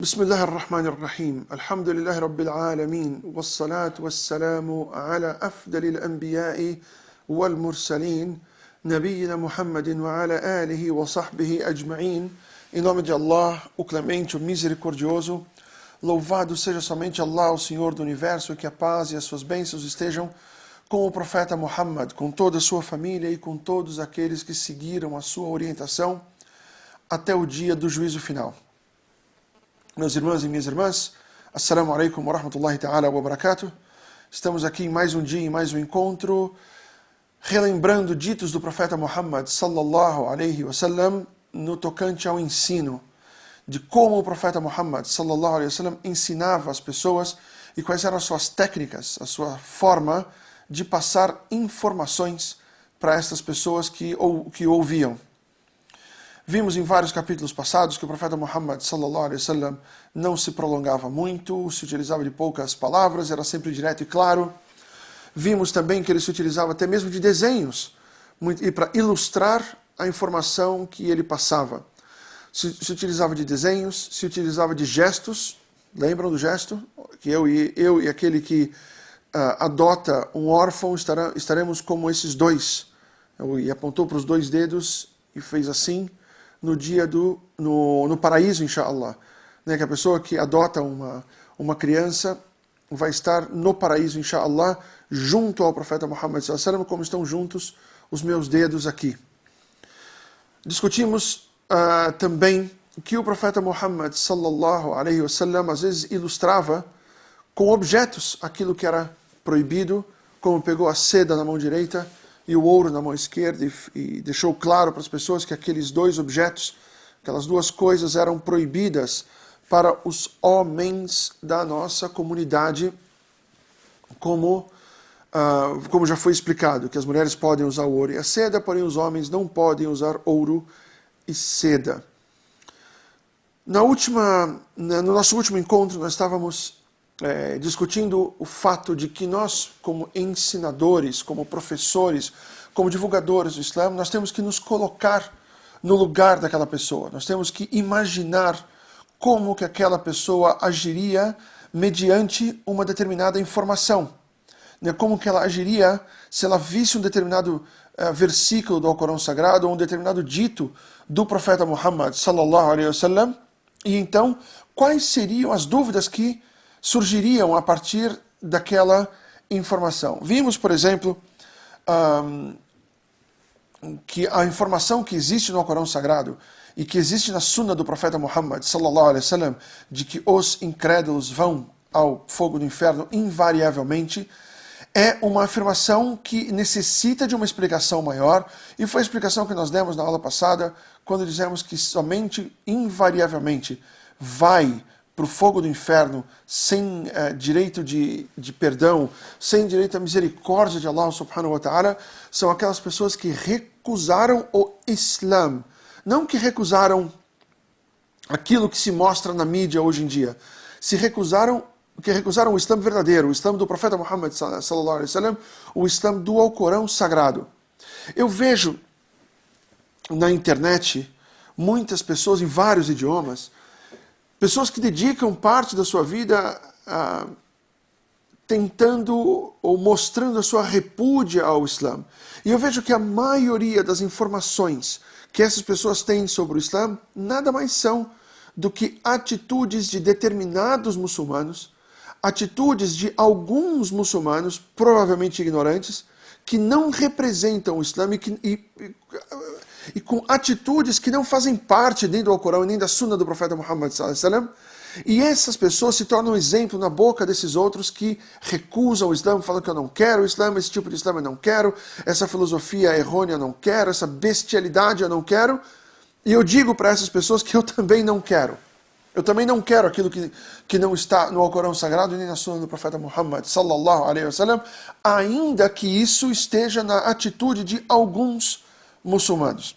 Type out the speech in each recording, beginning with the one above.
بسم الله الرحمن الرحيم الحمد لله رب العالمين والصلاة والسلام على أفضل الأنبياء والمرسلين نبينا Muhammad وعلى آله وصحبه أجمعين. Em nome de Allah, o clemente, o misericordioso, louvado seja somente Allah, o Senhor do Universo, e que a paz e as suas bênçãos estejam com o profeta Muhammad, com toda a sua família e com todos aqueles que seguiram a sua orientação até o dia do juízo final. Meus irmãos e minhas irmãs, Assalamu alaikum wa rahmatullahi ta'ala wa barakatuh. Estamos aqui em mais um dia, em mais um encontro, relembrando ditos do profeta Muhammad sallallahu alaihi wasallam no tocante ao ensino, de como o profeta Muhammad sallallahu alaihi wasallam ensinava as pessoas e quais eram as suas técnicas, a sua forma de passar informações para estas pessoas que ouviam. Vimos em vários capítulos passados que o profeta Muhammad sallallahu alaihi wasallam não se prolongava muito, se utilizava de poucas palavras, era sempre direto e claro. Vimos também que ele se utilizava até mesmo de desenhos e para ilustrar a informação que ele passava. Se utilizava de desenhos, se utilizava de gestos. Lembram do gesto? Que eu e aquele que adota um órfão estaremos como esses dois. E apontou para os dois dedos e fez assim. No dia no paraíso, inshallah, né, que a pessoa que adota uma criança vai estar no paraíso, inshallah, junto ao profeta Muhammad sallallahu alaihi wasallam, como estão juntos os meus dedos aqui. Discutimos também que o profeta Muhammad sallallahu alaihi wasallam às vezes ilustrava com objetos aquilo que era proibido, como pegou a seda na mão direita e o ouro na mão esquerda e deixou claro para as pessoas que aqueles dois objetos, aquelas duas coisas eram proibidas para os homens da nossa comunidade, como já foi explicado, que as mulheres podem usar o ouro e a seda, porém os homens não podem usar ouro e seda. No nosso último encontro, nós estávamos discutindo o fato de que nós, como ensinadores, como professores, como divulgadores do Islã, nós temos que nos colocar no lugar daquela pessoa. Nós temos que imaginar como que aquela pessoa agiria mediante uma determinada informação. Como que ela agiria se ela visse um determinado versículo do Alcorão Sagrado ou um determinado dito do profeta Muhammad sallallahu alaihi wasallam. E então, quais seriam as dúvidas que surgiriam a partir daquela informação. Vimos, por exemplo, que a informação que existe no Alcorão Sagrado e que existe na Sunna do profeta Muhammad sallallahu alaihi wasallam, de que os incrédulos vão ao fogo do inferno invariavelmente, é uma afirmação que necessita de uma explicação maior, e foi a explicação que nós demos na aula passada, quando dizemos que somente invariavelmente vai para o fogo do inferno, sem direito de perdão, sem direito à misericórdia de Allah subhanahu wa ta'ala, são aquelas pessoas que recusaram o Islã. Não que recusaram aquilo que se mostra na mídia hoje em dia. Que recusaram o Islã verdadeiro, o Islã do profeta Muhammad sallallahu alaihi wasallam, o Islã do Alcorão Sagrado. Eu vejo na internet muitas pessoas em vários idiomas, pessoas que dedicam parte da sua vida tentando ou mostrando a sua repúdia ao Islã. E eu vejo que a maioria das informações que essas pessoas têm sobre o Islã nada mais são do que atitudes de determinados muçulmanos, atitudes de alguns muçulmanos, provavelmente ignorantes, que não representam o Islã e com atitudes que não fazem parte nem do Alcorão nem da Sunna do profeta Muhammad sallallahu alaihi wasallam. E essas pessoas se tornam exemplo na boca desses outros que recusam o Islã, falam que eu não quero o Islã, esse tipo de Islã eu não quero, essa filosofia errônea eu não quero, essa bestialidade eu não quero. E eu digo para essas pessoas que eu também não quero. Eu também não quero aquilo que não está no Alcorão Sagrado nem na Sunna do profeta Muhammad sallallahu alaihi wasallam, ainda que isso esteja na atitude de alguns muçulmanos.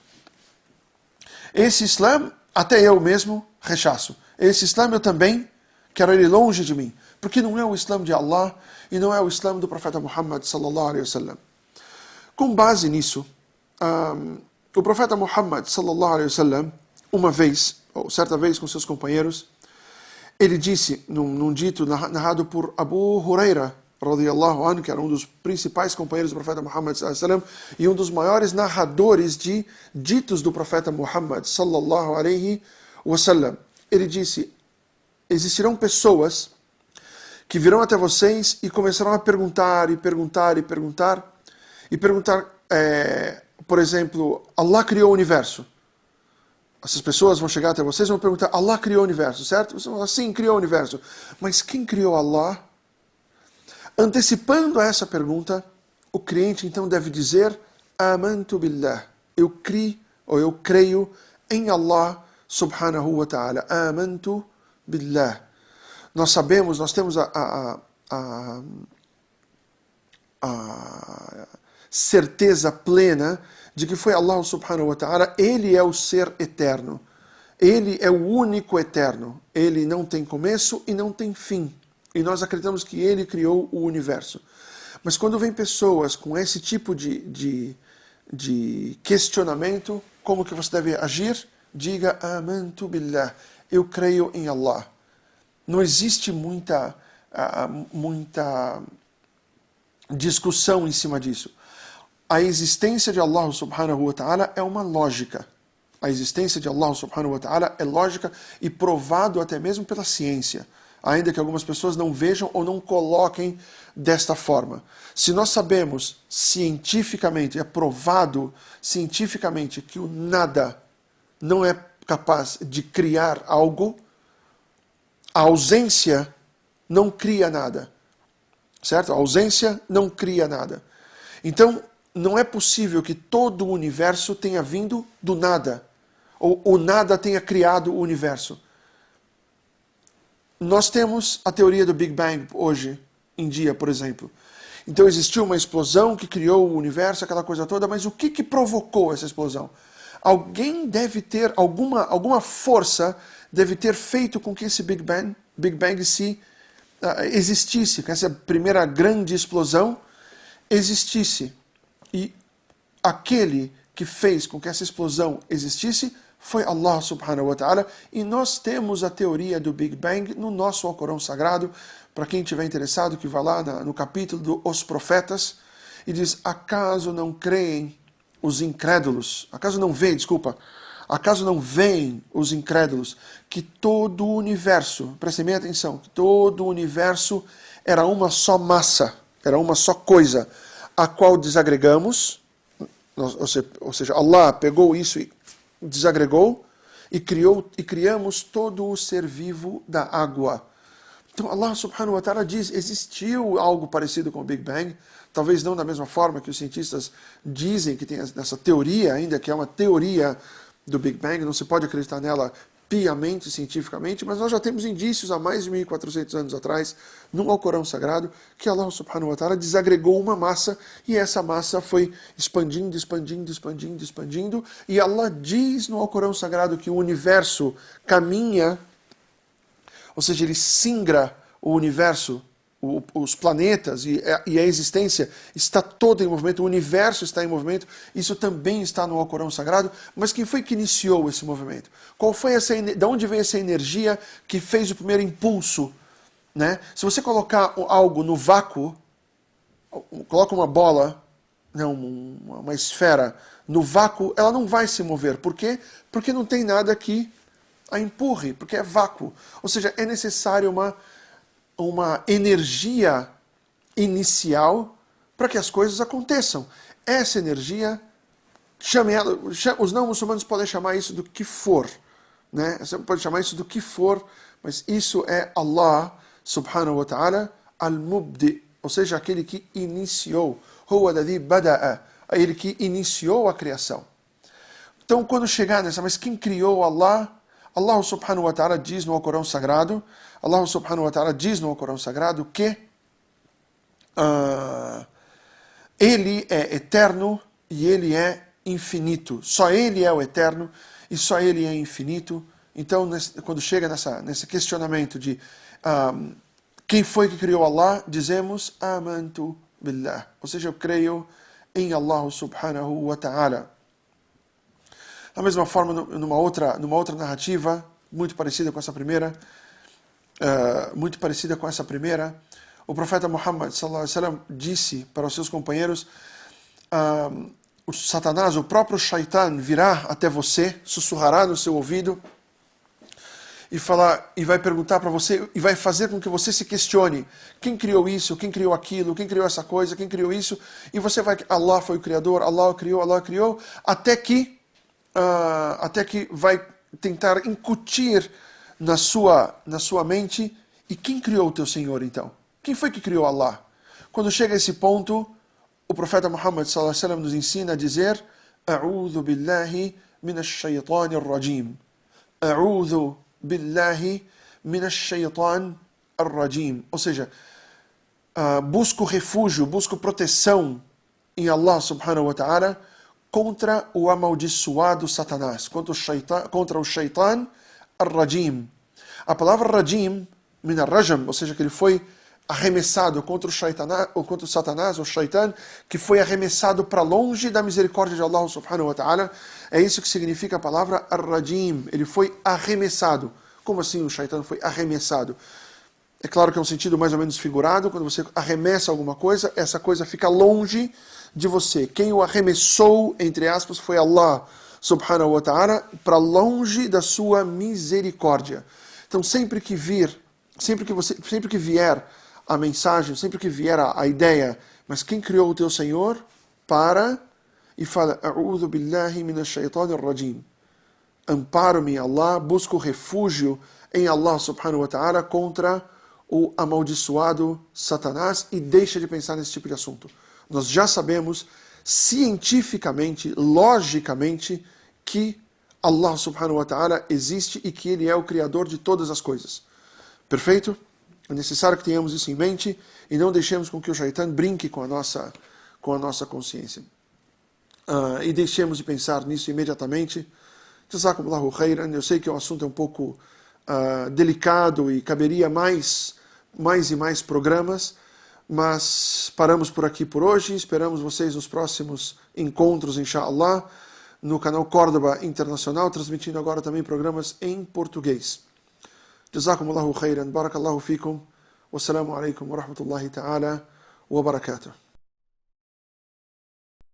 Esse Islã, até eu mesmo rechaço. Esse Islã eu também quero ele longe de mim, porque não é o Islã de Allah e não é o Islã do profeta Muhammad sallallahu alaihi wasallam. Com base nisso, o profeta Muhammad sallallahu alaihi wasallam, uma vez, ou certa vez com seus companheiros, Ele disse, num dito narrado por Abu Huraira, radiyallahu anhu, que era um dos principais companheiros do profeta Muhammad sallallahu alaihi wasallam, e um dos maiores narradores de ditos do profeta Muhammad sallallahu alaihi wasallam. Ele disse, existirão pessoas que virão até vocês e começarão a perguntar, por exemplo, Allah criou o universo. Essas pessoas vão chegar até vocês e vão perguntar, Allah criou o universo, certo? Você vai falar, sim, criou o universo. Mas quem criou Allah? Antecipando a essa pergunta, o crente então deve dizer, Amantu billah. Eu creio em Allah subhanahu wa ta'ala. Amantu billah. Nós sabemos, nós temos a certeza plena de que foi Allah subhanahu wa ta'ala, Ele é o ser eterno. Ele é o único eterno. Ele não tem começo e não tem fim. E nós acreditamos que Ele criou o universo. Mas quando vem pessoas com esse tipo de questionamento, como que você deve agir? Diga, Amantu billah. Eu creio em Allah. Não existe muita discussão em cima disso. A existência de Allah subhanahu wa ta'ala é uma lógica. A existência de Allah subhanahu wa ta'ala é lógica e provado até mesmo pela ciência. Ainda que algumas pessoas não vejam ou não coloquem desta forma. Se nós sabemos cientificamente, é provado cientificamente que o nada não é capaz de criar algo, a ausência não cria nada. Certo? A ausência não cria nada. Então, não é possível que todo o universo tenha vindo do nada, ou o nada tenha criado o universo. Nós temos a teoria do Big Bang hoje em dia, por exemplo. Então existiu uma explosão que criou o universo, aquela coisa toda, mas o que provocou essa explosão? Alguém deve ter, alguma força deve ter feito com que esse Big Bang existisse, que essa primeira grande explosão existisse. E aquele que fez com que essa explosão existisse foi Allah subhanahu wa ta'ala. E nós temos a teoria do Big Bang no nosso Alcorão Sagrado. Para quem estiver interessado, que vá lá no capítulo dos Profetas e diz, acaso não creem os incrédulos? Acaso não veem os incrédulos que todo o universo, prestem bem atenção, que todo o universo era uma só massa, era uma só coisa, a qual desagregamos, ou seja, Allah pegou isso e desagregou e criamos todo o ser vivo da água. Então Allah subhanahu wa ta'ala diz, existiu algo parecido com o Big Bang, talvez não da mesma forma que os cientistas dizem que tem essa teoria ainda, que é uma teoria do Big Bang, não se pode acreditar nela piamente, cientificamente, mas nós já temos indícios há mais de 1.400 anos atrás, no Alcorão Sagrado, que Allah subhanahu wa ta'ala desagregou uma massa, e essa massa foi expandindo, e Allah diz no Alcorão Sagrado que o universo caminha, ou seja, ele singra o universo, os planetas e a existência está toda em movimento, o universo está em movimento, isso também está no Alcorão Sagrado, mas quem foi que iniciou esse movimento? De onde veio essa energia que fez o primeiro impulso? Né? Se você colocar algo no vácuo, coloca uma bola, não, uma esfera no vácuo, ela não vai se mover. Por quê? Porque não tem nada que a empurre, porque é vácuo. Ou seja, é necessário uma energia inicial para que as coisas aconteçam. Essa energia, os não muçulmanos podem chamar isso do que for. Né? Você pode chamar isso do que for, mas isso é Allah subhanahu wa ta'ala al-mubdi, ou seja, aquele que iniciou. Huwa alladhi bada'a, ele que iniciou a criação. Então, quando chegar nessa, mas quem criou Allah? Allah subhanahu wa ta'ala diz no Alcorão Sagrado, Allah subhanahu wa ta'ala diz no Alcorão Sagrado que Ele é eterno e Ele é infinito. Só Ele é o eterno e só Ele é infinito. Então, quando chega nesse questionamento de quem foi que criou Allah, dizemos Amantu billah. Ou seja, eu creio em Allah subhanahu wa ta'ala. Da mesma forma, numa outra narrativa, muito parecida com essa primeira, muito parecida com essa primeira. O profeta Muhammad sallallahu alaihi wasallam disse para os seus companheiros: o Satanás, o próprio Shaitan, virá até você, sussurrará no seu ouvido e vai perguntar para você e vai fazer com que você se questione: quem criou isso, quem criou aquilo, quem criou essa coisa, quem criou isso? E você vai: Allah foi o criador, Allah criou, até que vai tentar incutir na sua mente: e quem criou o teu Senhor então? Quem foi que criou Allah? Quando chega a esse ponto, o profeta Muhammad sallallahu alaihi wasallam nos ensina a dizer: A'udhu billahi minash shaitanir rajim. A'udhu billahi minash shaitanir rajim. Ou seja, busco refúgio, busco proteção em Allah subhanahu wa ta'ala contra o amaldiçoado Satanás, contra o shaitan ar-rajim. A palavra rajim, min ar-rajam, ou seja, que ele foi arremessado contra o Satanás, o Shaitan, que foi arremessado para longe da misericórdia de Allah subhanahu wa ta'ala. É isso que significa a palavra ar-rajim. Ele foi arremessado. Como assim o Shaitan foi arremessado? É claro que é um sentido mais ou menos figurado. Quando você arremessa alguma coisa, essa coisa fica longe de você. Quem o arremessou, entre aspas, foi Allah subhanahu wa ta'ala, para longe da sua misericórdia. Então sempre que vier a mensagem, sempre que vier a ideia: mas quem criou o teu Senhor? Para e fala: A'udhu billahi minash shaitanir rajim. Amparo-me em Allah, busco refúgio em Allah subhanahu wa ta'ala contra o amaldiçoado Satanás, e deixa de pensar nesse tipo de assunto. Nós já sabemos cientificamente, logicamente, que Allah subhanahu wa ta'ala existe e que Ele é o Criador de todas as coisas. Perfeito? É necessário que tenhamos isso em mente e não deixemos com que o Shaitan brinque com a nossa consciência. E deixemos de pensar nisso imediatamente. Jazakumullahu khairan. Eu sei que o assunto é um pouco delicado e caberia mais e mais programas, mas paramos por aqui por hoje. Esperamos vocês nos próximos encontros, inshallah, no canal Córdoba Internacional, transmitindo agora também programas em português. Jazakumullahu khairan, barakallahu fikum, wassalamu alaikum wa rahmatullahi ta'ala wa barakatuh.